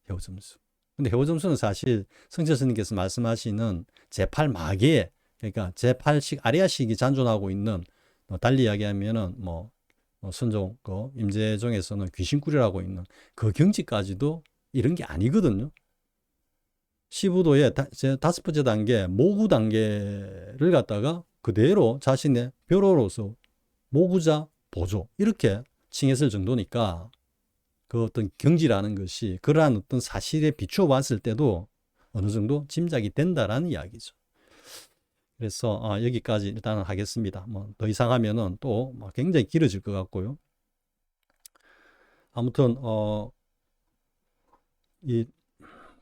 해오 점수. 근데 해오 점수는 사실 성철 스님께서 말씀하시는 제8마계, 그러니까 제8식 아리아식이 잔존하고 있는, 달리 이야기하면은 선종 임재종에서는 귀신꾸리라고 있는 그 경지까지도 이런 게 아니거든요. 시부도의 다섯 번째 단계 모구 단계를 갖다가 그대로 자신의 벼로로서 모구자 보조 이렇게 칭했을 정도니까, 그 어떤 경지라는 것이 그러한 어떤 사실에 비추어 봤을 때도 어느 정도 짐작이 된다라는 이야기죠. 그래서 여기까지 일단은 하겠습니다. 뭐 더 이상 하면은 또 굉장히 길어질 것 같고요. 아무튼 이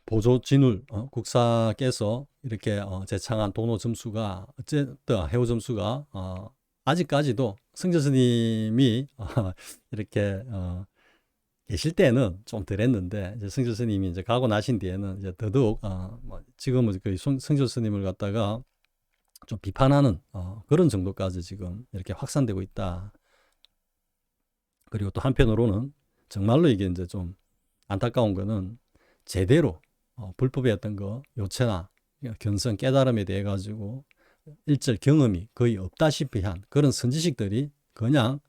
보조 진울 국사께서 이렇게 제창한 도노 점수가 어쨌든 해오 점수가 아직까지도 성철 스님이 이렇게 계실 때는 좀 덜했는데, 이제 성철 스님이 이제 가고 나신 뒤에는 이제 더더욱 지금은 그 성철 스님을 갖다가 좀 비판하는 그런 정도까지 지금 이렇게 확산되고 있다. 그리고 또 한편으로는 정말로 이게 이제 좀 안타까운 거는 제대로 불법의 어떤 거 요체나 견성 깨달음에 대해 가지고 일절 경험이 거의 없다시피 한 그런 선지식들이 그냥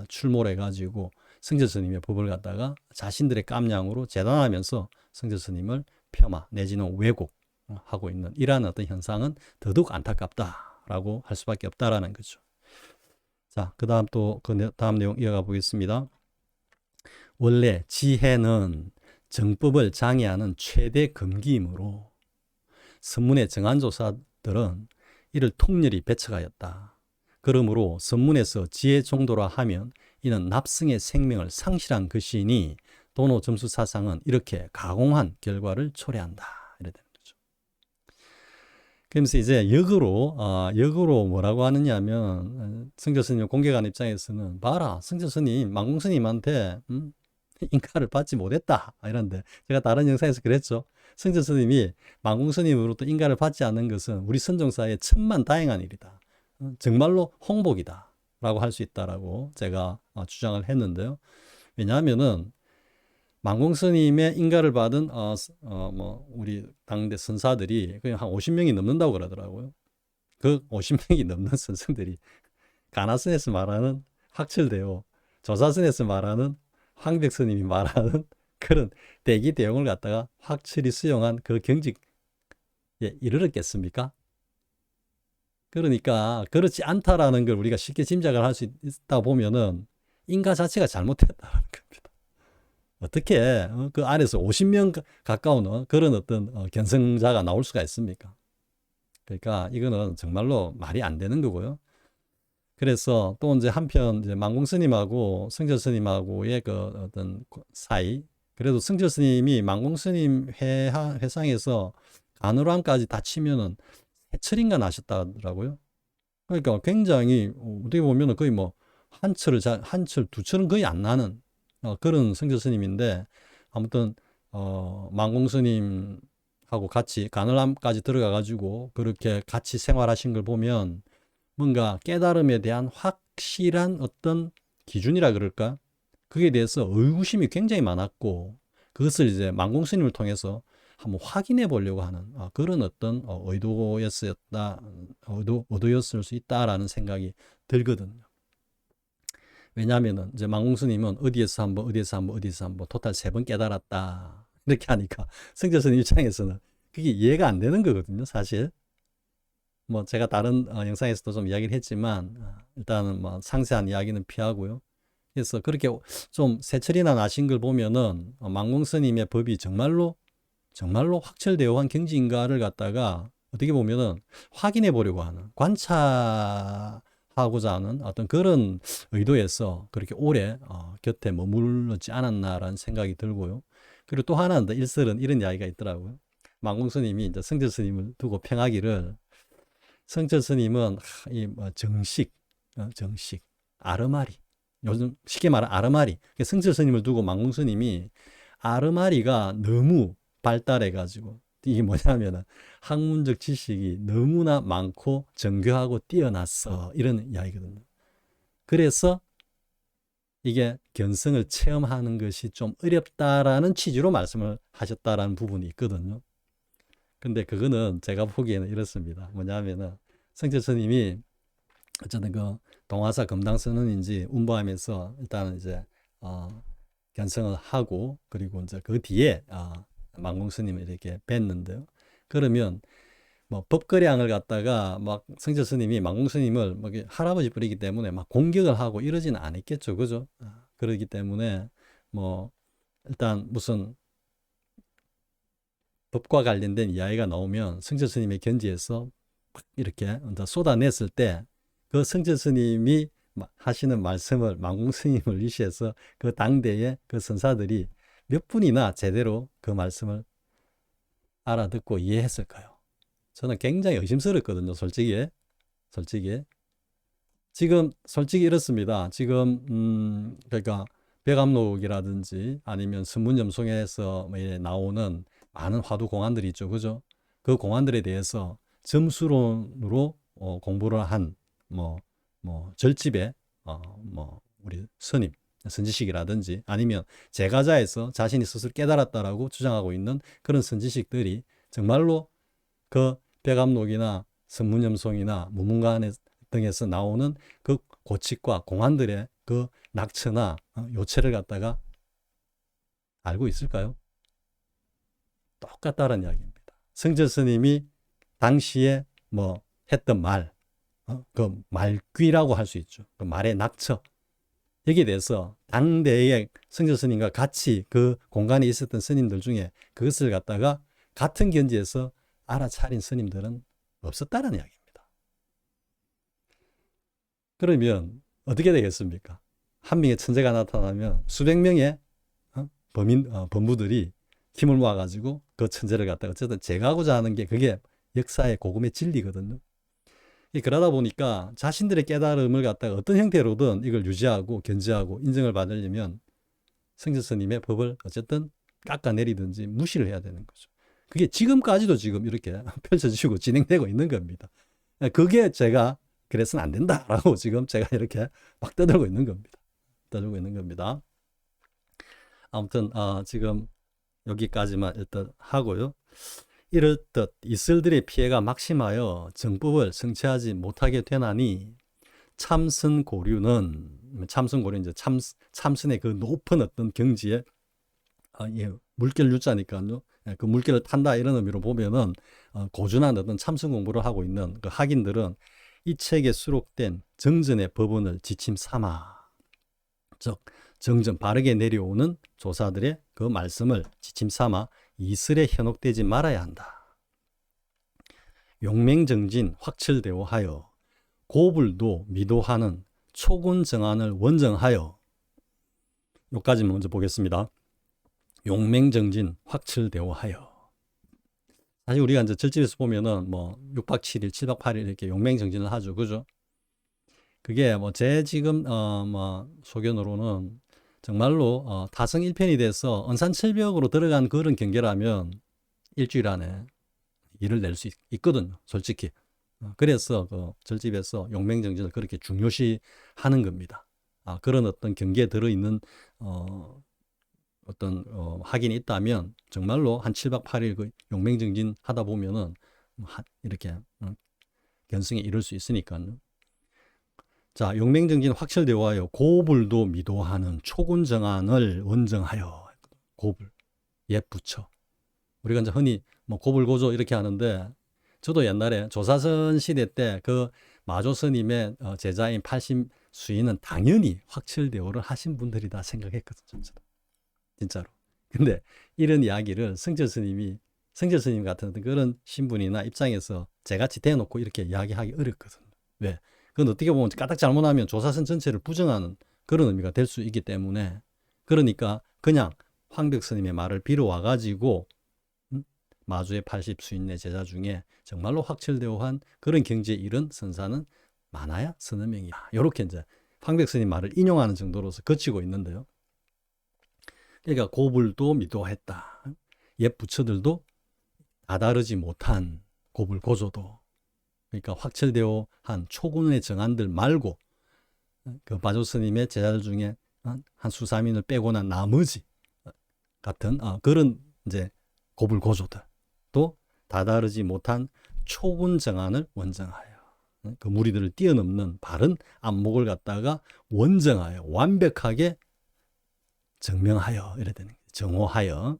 출몰해 가지고 성철 스님의 법을 갖다가 자신들의 깜냥으로 재단하면서 성철 스님을 폄하 내지는 왜곡하고 있는 이러한 어떤 현상은 더더욱 안타깝다라고 할 수밖에 없다라는 거죠. 자, 그 다음 또 그 다음 내용 이어가 보겠습니다. 원래 지혜는 정법을 장애하는 최대 금기이므로 선문의 정한조사들은 이를 통렬히 배척하였다. 그러므로 선문에서 지혜 정도라 하면 이는 납승의 생명을 상실한 것이니 도노 점수 사상은 이렇게 가공한 결과를 초래한다. 이래 되는 거죠. 그러면서 이제 역으로 뭐라고 하느냐면, 성철 스님 공개관 입장에서는 봐라, 성철 스님 만공 스님한테 인가를 받지 못했다 이런데, 제가 다른 영상에서 그랬죠. 성철 스님이 만공 스님으로부터 인가를 받지 않는 것은 우리 선종사의 천만다행한 일이다. 정말로 홍복이다 라고 할 수 있다라고 제가 주장을 했는데요. 왜냐하면은 만공 스님의 인가를 받은 우리 당대 선사들이 그냥 한 50명이 넘는다고 그러더라고요. 그 50명이 넘는 선생들이 가나선에서 말하는 학철대오, 조사선에서 말하는 황백 스님이 말하는 그런 대기 대용을 갖다가 확실히 수용한 그 경지에 이르렀겠습니까? 그러니까 그렇지 않다라는 걸 우리가 쉽게 짐작을 할 수 있다 보면은 인가 자체가 잘못했다는 겁니다. 어떻게 그 안에서 50명 가까운 그런 어떤 견성자가 나올 수가 있습니까? 그러니까 이거는 정말로 말이 안 되는 거고요. 그래서 또 이제 한편 이제 망공 스님하고 승절 스님하고의 그 어떤 사이, 그래도 승절 스님이 망공 스님 회상에서 간헐암까지 다 치면은 해철인가 나셨다더라고요. 그러니까 굉장히 어떻게 보면은 거의 뭐 한철 두 철은 거의 안 나는 그런 승절 스님인데, 아무튼 망공 스님하고 같이 간헐암까지 들어가 가지고 그렇게 같이 생활하신 걸 보면 뭔가 깨달음에 대한 확실한 어떤 기준이라 그럴까? 그에 대해서 의구심이 굉장히 많았고, 그것을 이제 망공 스님을 통해서 한번 확인해 보려고 하는 그런 어떤 의도였을 수 있다라는 생각이 들거든요. 왜냐하면은 이제 망공 스님은 어디에서 한번 토탈 3번 깨달았다 이렇게 하니까 승절 스님 입장에서는 그게 이해가 안 되는 거거든요, 사실. 뭐 제가 다른 영상에서도 좀 이야기를 했지만 일단은 뭐 상세한 이야기는 피하고요. 그래서 그렇게 좀 세철이나 나신 걸 보면은 망공 스님의 법이 정말로 확철되어 한 경지인가를 갖다가 어떻게 보면은 확인해 보려고 하는, 관찰하고자 하는 어떤 그런 의도에서 그렇게 오래 곁에 머물렀지 않았나라는 생각이 들고요. 그리고 또 하나 더 일설은 이런 이야기가 있더라고요. 망공 스님이 이제 승절 스님을 두고 평하기를, 성철 스님은 정식, 아르마리, 요즘 쉽게 말하는 아르마리, 성철 스님을 두고 망공 스님이 아르마리가 너무 발달해가지고, 이게 뭐냐면은 학문적 지식이 너무나 많고 정교하고 뛰어났어, 이런 이야기거든요. 그래서 이게 견성을 체험하는 것이 좀 어렵다라는 취지로 말씀을 하셨다라는 부분이 있거든요. 근데 그거는 제가 보기에는 이렇습니다. 뭐냐면은 성철 스님이 어쨌든 그 동화사 금당선언인지 운보하면서 일단은 이제 견성을 하고, 그리고 이제 그 뒤에 망공 스님을 이렇게 뵀는데요. 그러면 뭐 법거량을 갖다가 막 성철 스님이 망공 스님을 뭐 할아버지 뿌리기 때문에 막 공격을 하고 이러지는 않았겠죠, 그죠? 그러기 때문에 뭐 일단 무슨 법과 관련된 이야기가 나오면 성철 스님의 견지에서 이렇게 쏟아냈을 때 그 성철 스님이 하시는 말씀을 망공 스님을 위시해서 그 당대의 그 선사들이 몇 분이나 제대로 그 말씀을 알아듣고 이해했을까요? 저는 굉장히 의심스럽거든요, 솔직히. 지금 솔직히 이렇습니다. 지금 그러니까 백암록이라든지 아니면 선문점송에서 나오는 많은 화두 공안들이 있죠, 그죠? 그 공안들에 대해서 점수론으로 공부를 한 절집의 우리 스님, 선지식이라든지 아니면 제가자에서 자신이 스스로 깨달았다라고 주장하고 있는 그런 선지식들이 정말로 그 백암록이나 선문염송이나 무문관 등에서 나오는 그 고칙과 공안들의 그 낙처나 요체를 갖다가 알고 있을까요? 똑같다는 이야기입니다. 성철 스님이 당시에 했던 말, 그 말귀라고 할 수 있죠. 그 말의 낙처. 여기에 대해서 당대의 성철 스님과 같이 그 공간에 있었던 스님들 중에 그것을 갖다가 같은 견지에서 알아차린 스님들은 없었다는 이야기입니다. 그러면 어떻게 되겠습니까? 한 명의 천재가 나타나면 수백 명의 범부들이 힘을 모아가지고 그 천재를 갖다가 어쨌든 제거하고자 하는 게 그게 역사의 고금의 진리거든요. 그러다 보니까 자신들의 깨달음을 갖다가 어떤 형태로든 이걸 유지하고 견지하고 인정을 받으려면 성철 스님의 법을 어쨌든 깎아내리든지 무시를 해야 되는 거죠. 그게 지금까지도 지금 이렇게 펼쳐지고 진행되고 있는 겁니다. 그게 제가 그래서는 안 된다라고 지금 제가 이렇게 막 떠들고 있는 겁니다. 아무튼 지금 여기까지만 일단 하고요. 이렇듯 이슬들의 피해가 막심하여 정법을 성취하지 못하게 되나니 참선고류는 이제 참선의 그 높은 어떤 경지에 물결 유자니까요. 그 물결을 탄다 이런 의미로 보면은 고준한 어떤 참선 공부를 하고 있는 그 학인들은 이 책에 수록된 정전의 법원을 지침 삼아, 즉 정전 바르게 내려오는 조사들의 그 말씀을 지침 삼아 이슬에 현혹되지 말아야 한다. 용맹정진 확철대오하여 고불도 미도하는 초군 정안을 원정하여. 요까지 먼저 보겠습니다. 용맹정진 확철대오하여. 사실 우리가 이제 절집에서 보면은 뭐 6박 7일, 7박 8일 이렇게 용맹정진을 하죠. 그죠? 그게 뭐 제 지금 뭐 소견으로는 정말로 타성 1편이 돼서 언산철벽으로 들어간 그런 경계라면 일주일 안에 일을 낼 수 있거든요. 솔직히. 그래서 그 절집에서 용맹정진을 그렇게 중요시 하는 겁니다. 그런 어떤 경계에 들어있는 어떤 확인이 있다면 정말로 한 7박 8일 그 용맹정진 하다 보면은 이렇게 견성에 이룰 수 있으니까요. 자, 용맹정진 확철대오하여 고불도 미도하는 초군정안을 원정하여. 고불, 옛 부처. 우리가 이제 흔히 뭐 고불고조 이렇게 하는데, 저도 옛날에 조사선 시대 때 그 마조 스님의 제자인 팔심 수인은 당연히 확철대오를 하신 분들이다 생각했거든요. 진짜로. 근데 이런 이야기를 성철 스님 같은 그런 신분이나 입장에서 제같이 대놓고 이렇게 이야기하기 어렵거든요. 왜? 그건 어떻게 보면 까딱 잘못하면 조사선 전체를 부정하는 그런 의미가 될 수 있기 때문에, 그러니까 그냥 황벽 스님의 말을 빌어와 가지고 마주의 80 수인의 제자 중에 정말로 확철대오한 그런 경지에 이른 선사는 많아야 서너 명이다. 이렇게 이제 황벽 스님 말을 인용하는 정도로서 거치고 있는데요. 그러니까 고불도 미도했다. 옛 부처들도 다다르지 못한 고불 고조도, 그러니까 확철대오한 초군의 정안들 말고 그 바조 스님의 제자들 중에 한 수삼인을 빼고 난 나머지 같은 그런 이제 고불 고조들 또 다다르지 못한 초군 정안을 원정하여. 그 무리들을 뛰어넘는 바른 안목을 갖다가 원정하여 완벽하게 정명하여 이래 되는 거예요. 정호하여.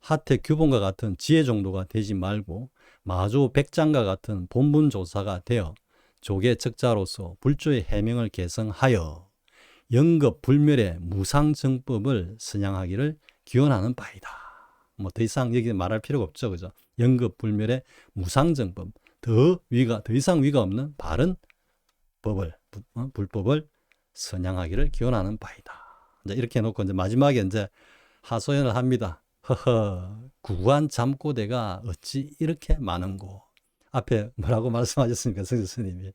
하택 규본과 같은 지혜 정도가 되지 말고 마조 백장과 같은 본분조사가 되어 조계 적자로서 불조의 해명을 개성하여 영급 불멸의 무상정법을 선양하기를 기원하는 바이다. 뭐 더 이상 여기 말할 필요가 없죠, 그죠? 영급 불멸의 무상정법, 더 이상 위가 없는 바른 법을 불법을 선양하기를 기원하는 바이다. 이제 이렇게 해놓고 이제 마지막에 이제 하소연을 합니다. 허허, 구구한 잠꼬대가 어찌 이렇게 많은고. 앞에 뭐라고 말씀하셨습니까, 성주 스님이?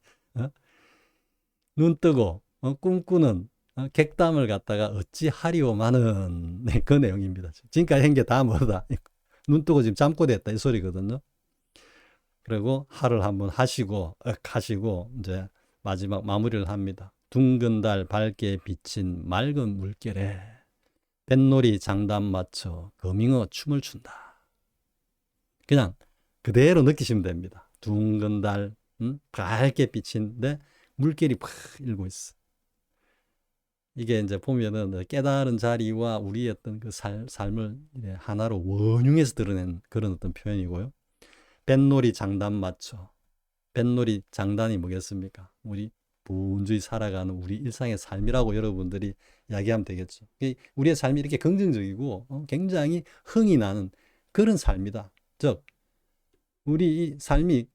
눈 뜨고 꿈꾸는 객담을 갖다가 어찌 하리오마는, 네, 그 내용입니다. 지금까지 한 게 다 뭐다? 눈 뜨고 지금 잠꼬대 했다 이 소리거든요. 그리고 하를 한번 하시고 이제 마지막 마무리를 합니다. 둥근 달 밝게 비친 맑은 물결에 뱃놀이 장단 맞춰 거밍어 춤을 춘다. 그냥 그대로 느끼시면 됩니다. 둥근 달 밝게 비친데 물결이 팍 일고 있어. 이게 이제 보면은 깨달은 자리와 우리의 어떤 그 삶을 하나로 원흉해서 드러낸 그런 어떤 표현이고요. 뱃놀이 장단 맞춰. 뱃놀이 장단이 뭐겠습니까? 우리 분주히 살아가는 우리 일상의 삶이라고 여러분들이 이야기하면 되겠죠. 우리의 삶이 이렇게 긍정적이고 굉장히 흥이 나는 그런 삶이다. 즉 우리 이 삶이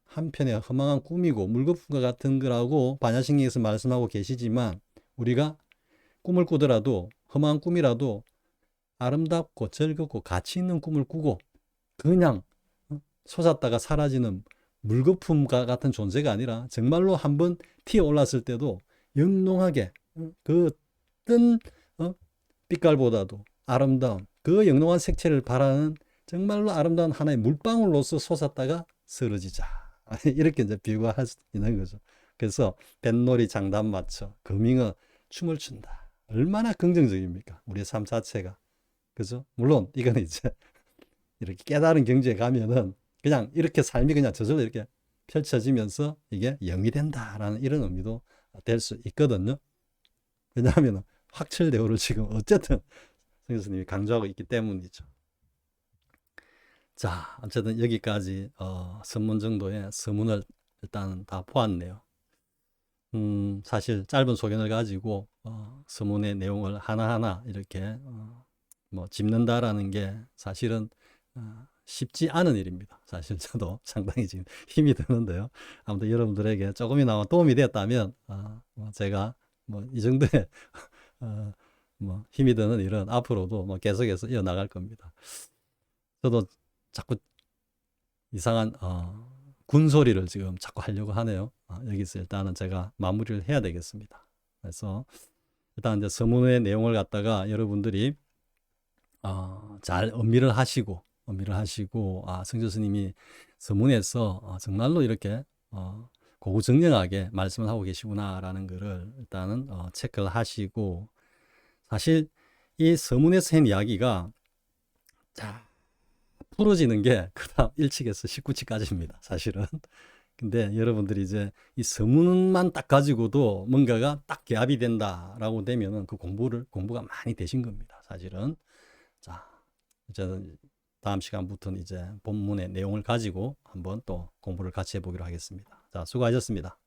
한편의 허망한 꿈이고 물거품과 같은 거라고 반야신경에서 말씀하고 계시지만, 우리가 꿈을 꾸더라도 허망한 꿈이라도 아름답고 즐겁고 가치 있는 꿈을 꾸고 그냥 솟았다가 사라지는 물거품과 같은 존재가 아니라 정말로 한번 튀어 올랐을 때도 영롱하게 그 뜬 빛깔보다도 아름다운 그 영롱한 색채를 바라는 정말로 아름다운 하나의 물방울로서 솟았다가 쓰러지자. 이렇게 이제 비유가 할 수 있는 거죠. 그래서 뱃놀이 장단 맞춰 거밍어 춤을 춘다. 얼마나 긍정적입니까? 우리의 삶 자체가. 그죠? 물론 이거는 이제 이렇게 깨달은 경지에 가면은 그냥 이렇게 삶이 그냥 저절로 이렇게 펼쳐지면서 이게 영이 된다라는 이런 의미도 될 수 있거든요. 왜냐하면 확철대오를 지금 어쨌든 성 교수님이 강조하고 있기 때문이죠. 자, 어쨌든 여기까지 선문 정도의 서문을 일단 다 보았네요. 사실 짧은 소견을 가지고 서문의 내용을 하나하나 이렇게 뭐 짚는다라는 게 사실은 쉽지 않은 일입니다. 사실 저도 상당히 지금 힘이 드는데요. 아무튼 여러분들에게 조금이나마 도움이 되었다면 뭐 제가 뭐 이 정도의 뭐 힘이 드는 일은 앞으로도 뭐 계속해서 이어나갈 겁니다. 저도 자꾸 이상한 군소리를 지금 자꾸 하려고 하네요. 여기서 일단은 제가 마무리를 해야 되겠습니다. 그래서 일단 이제 서문의 내용을 갖다가 여러분들이 잘 음미를 하시고 성주 스님이 서문에서 정말로 이렇게 고구정령하게 말씀을 하고 계시구나라는 것을 일단은 체크를 하시고, 사실 이 서문에서 한 이야기가 자 풀어지는 게 그다음 1칙에서 19칙까지입니다. 사실은. 근데 여러분들이 이제 이 서문만 딱 가지고도 뭔가가 딱 개합이 된다라고 되면은 그 공부가 많이 되신 겁니다. 사실은. 자, 저는 다음 시간부터는 이제 본문의 내용을 가지고 한번 또 공부를 같이 해보기로 하겠습니다. 자, 수고하셨습니다.